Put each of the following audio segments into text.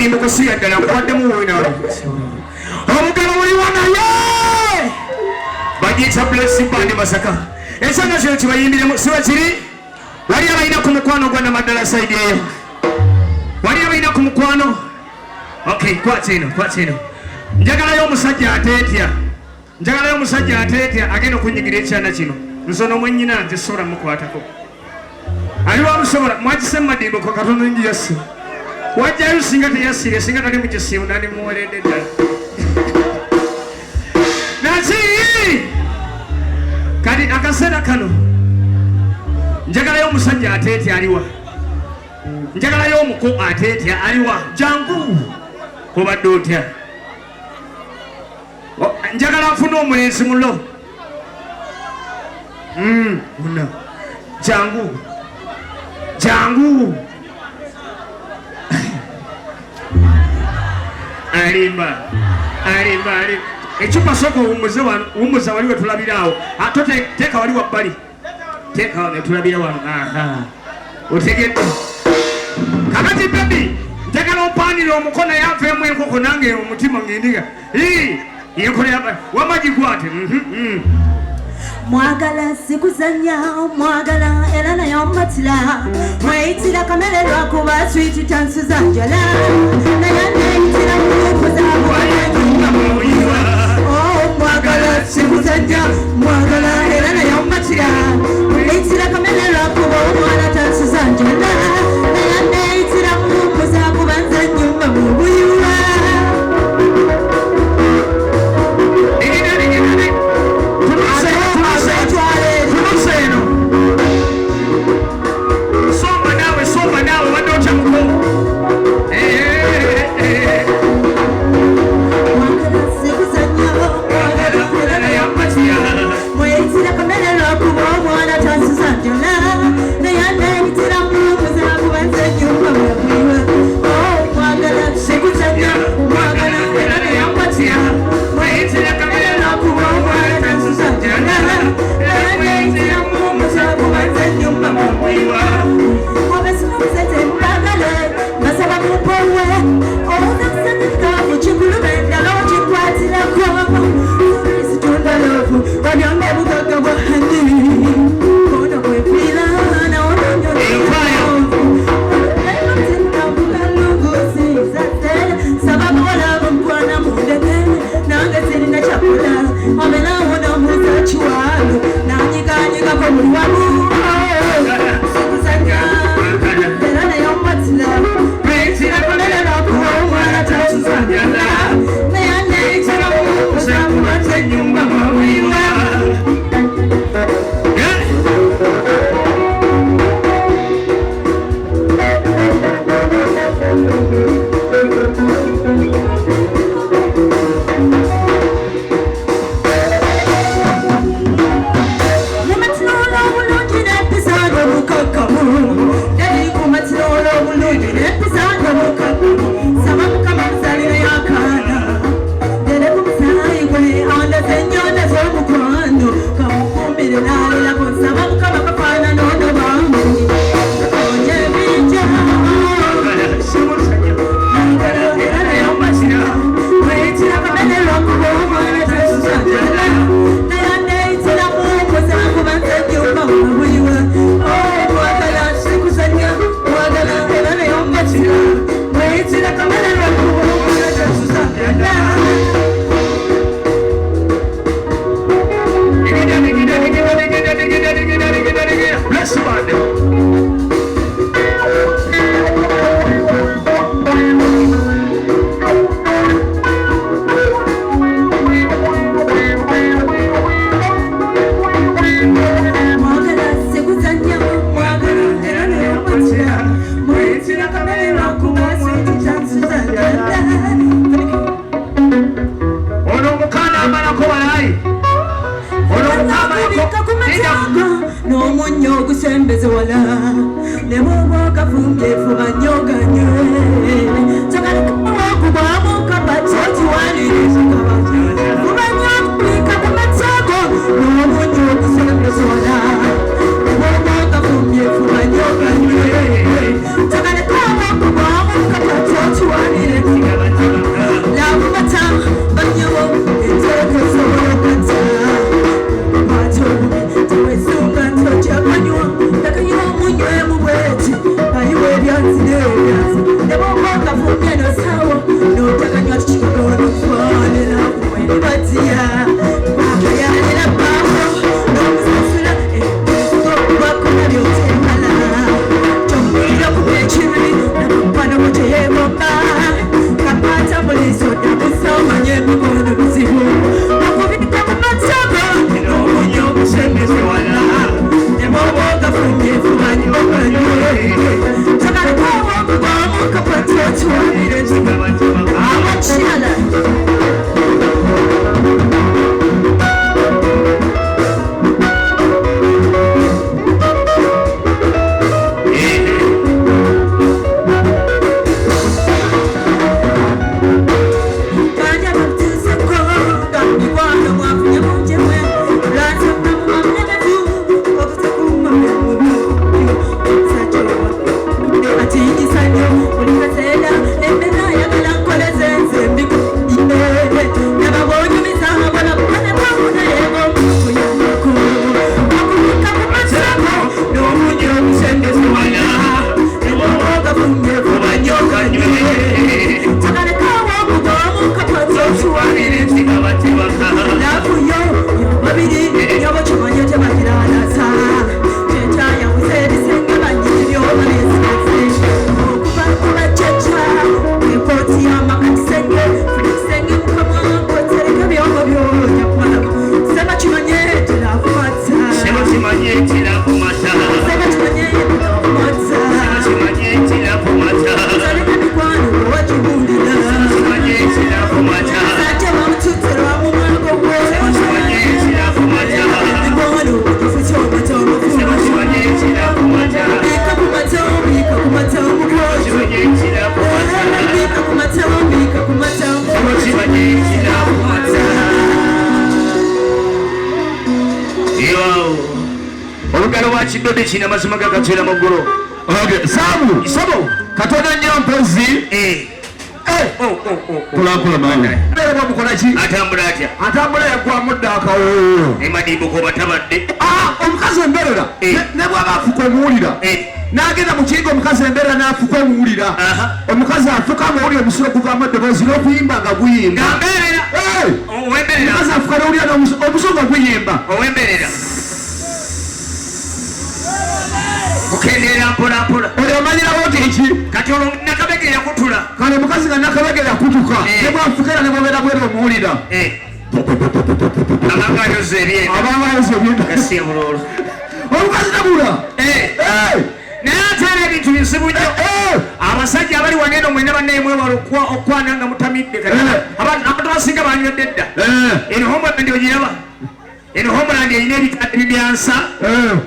Madimbuko si yaddala nkwaddemu wina omugalo muli wanaye bagiyita blessing band Masaka ensonga zino kibayimbiremu siba kiri wali abalina ku mukwano gwa Namaddala side eyo wali abalina ku mukwano okay kwata eno njagalayo omusajja ateetya agenda okunyigira ekyana kino nsono mwennyina nti sobola mukwatako ali wamusobola mwakise Madimbuko katono njiyasi wajjayo singa teyasire singa tali mukisimu nani muweredde ddala naki kati akaseera kano njagalayo omusajja ateetya aliwa njagalayo omuko ateetya aliwa jangu kubadde otya njagala nfuna omulenzi mulo una jangu alimba ekyupa soko wumuza wali wetulabiraawo ate teeka wali wabbali teeka netulabira wano otegedde kakati bebi njagala ompanira omukono yanveemu enkoko nange omutima ngendiga yenkola wamagikwate mwagala sikuzanya mwagala era naye omatira mweyitira kamere lwakuba switi tansuza njala naye neyitira mwagala sikuzanya mwagala era naye omatira mweyitira kamere lwakuba omwana tansuza njala naye neyitira mukuza kubanza nyumba mubuyuwa Takane kwa wako kwa wako kwa Chidode china mazima gakachera muguru. Okay, Samu. Katona nyampozi. Kula mana. Bere bamukola ki? Atambula atya. Atambula yakwa mudda akawo. Madimbuko batabadde. Omukazi emberera. Ne bwaba afuka omuwulira. N'agenda mu kigo omukazi emberera n'afuka omuwulira. Omukazi afuka omuwulira omusulo guvaamu eddoboozi n'okuyimba nga guyimba. Ngamberera. Owemberera. Omukazi afuka n'owulira n'omusulo nga guyimba. Owemberera. Okendera mpola. Oli omanyirawo nti eki? Kati olwo nakabege yakutula. Kale omukazi nga nakabege yakutuka. Ne bwafukera ne bwobeera bwera omuwulira. Abangayoza ebyenda. Gasiye bulolo. Omukazi nabula. Naye ate era ebintu bizibu nnyo. Abasajja abali waneeno mwena bannaye mwewala okwana nga mutamidde. Abantu abasinga banywedde dda. Eno homeland ogiraba. Eno homeland erina ebikadde bibyansa.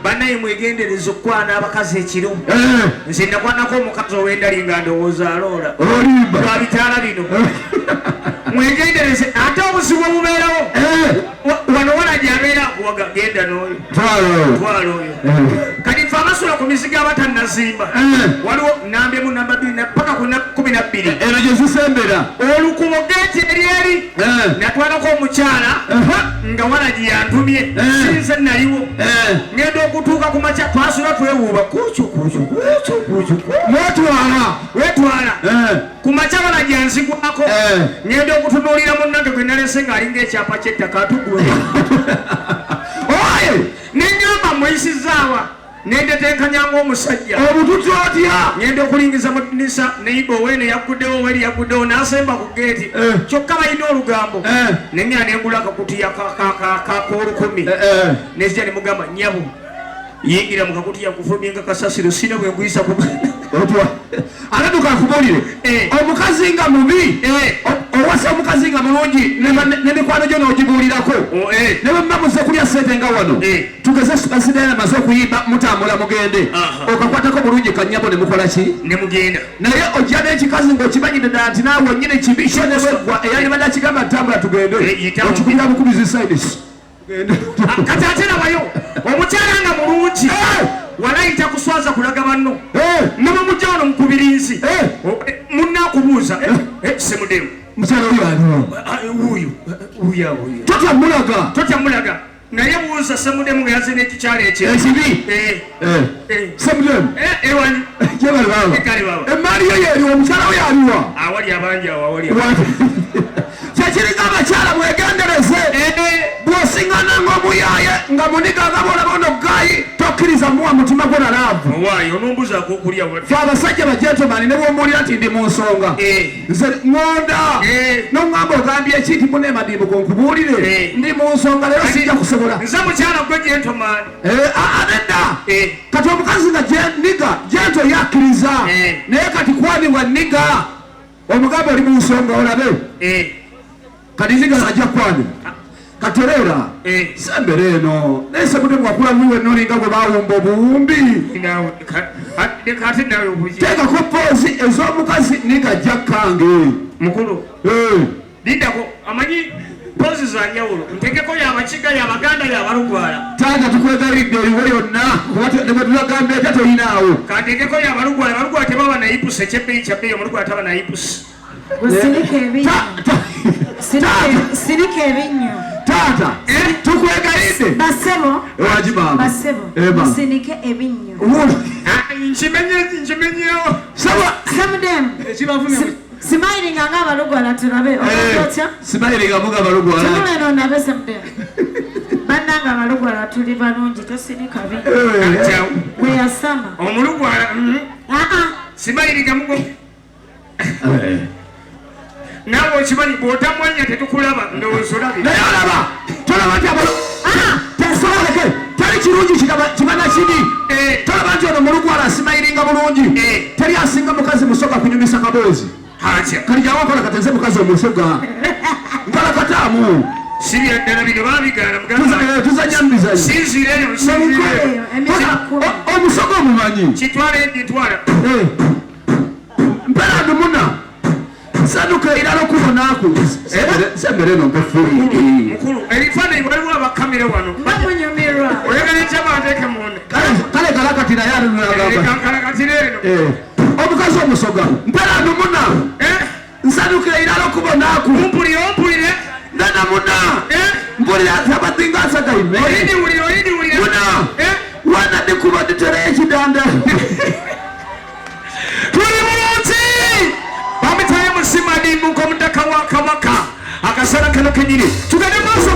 Bannaye mwegendereza okwana abakazi ekiro. Nze nakwanako omukazi ow'endali nga ndowooza aloola. Lwa bitaala bino. Mwegendereze ate obuzibu obubeerawo. Wano wala gy'abeera akuwaga genda n'oyo. Twala oyo. Kati nfe abasula ku mizigo abatannazimba. Waliwo namba emu namba bbiri paka ku 12. Eno gye zisembera. Olukumo geeti eryeri. Natwalako omukyala nga wala gye yantumye. Sinze naliwo. Ngenda okutuuka ku makya twasula twewuuba. Kuucu. Wetwala. Ku makya wala gye nzigwako. Ngenda okutunuulira munnange gwe nalese ng'alinga ekyapa ky'ettaka atugula. Nenyamba muyisizaawa nendetenkanyanga omusajja obututu otya ngenda okulingiza mu ddinisa neiba owene yaguddewo weri yaguddewo n'asemba ku geeti kyokka balina olugambo nengera nengula akakutiya k'olukumi nezija nemugamba nnyabo yingira mu kakutiya kufulumye nga kasasiro sina bwe nguyisa ku aladuka akubulire omukazi nga mubi owasa omukazi nga mulungi n'emikwano gyo n'ogibuulirako ne bwe mumamuze kulya sente nga wano tugeze sukasidaera maze okuyimba mutambula mugende okakwatako bulungi kannyabo ne mukola ki ne mugenda naye ojja n'ekikazi ng'okimanyidde ddala nti naawe nnyini kibisho ne bweggwa eyali badde akigamba ntambula tugende okikubira bukubizi saidisi kati ate nabayo omukyala nga mulungi walayita kuswaza kulaga banno nabamujja wano mukubirizi munnakubuuza SemDem mukyala oyo aliwo totyamulaga naye buuza SemDem nga yaze n'ekikyala ekibi SemDem ewani emaali yo yeriwa omukyala we aliwa awali abangi awo awali kyekiringa abakyala mwegendereze bwosingana ng'omuyaye nga muniga agabola bono gayi tokkiriza muwa mutima gwo nalaavu waayo onombuzaako okulya fe abasajja bajentomani ne bwomuwulira nti ndi mu nsonga nze ŋŋonda noŋŋamba ogambye eki nti mune Madimbuko nkubuulire ndi mu nsonga leero sijja kusobola nze mukyala gwe gentomani nedda kati omukazi nga niga jento yakkiriza naye kati kwanibwa niga omugambe oli mu nsonga olabe kati niga ajja kwani katerera sembere eno naye sebutemu wakula muwe nolinga gwe bawumba obuwumbi teekako poozi ez'omukazi niga ajja kange mukulu liddako amanyi poozi za njawulo ntegeko yabakiga yabaganda yabalugwala taata tukwegaridde eriwo yonna nebwetulagambye ate toyinaawo kantegeko yabalugwala balugwala tebaba nayipusa ekyebbeeyi kyabbeeyi omulugwala taba nayipusa sirika ebinnyo taata tukwegaridde basebo wagibamba musinike ebinnyo nkimenyewo SemDem simayiringa ng'abalugwala tulabe otya simayiringa muga abalugwala tumuleno nabe SemDem bannanga abalugwala tuli balungi tosirika bweyasama omulugwala simayiringa mugo nawe okimanyi bw'otamwanya tetukulaba ndowooza olabye naye olaba tolaba nti tesolabeke tali kirungi kibana kiri tolaba nti ono mulugwala asimayiringa bulungi teri asinga mukazi musoga kunyumisa kaboozi kali jawakola katenze mukazi omusoga nkola kataamu sirya ddala bino babigaana tuzanya mubizanyo sinzireyo omusoga omumanyi kitwala editwala mperadu muna saduka irala okubonaku sembere eno mukulu ebifaananyi waliwo abakamera wano bamunyumirwa oyagala ekyabateeke munda kale kalakati naye kalakatira eno omukazi omusoga mperadu muna nsadukira irala okubonaku ompulire ndana muna mpulira asabatinga asagaime oyindiwulire muna wana ndikuba nditereye ekidanda tuli bulungi bamitaye musi Madimbuko omutaka wa kabaka akasala kano kenyini tugende maaso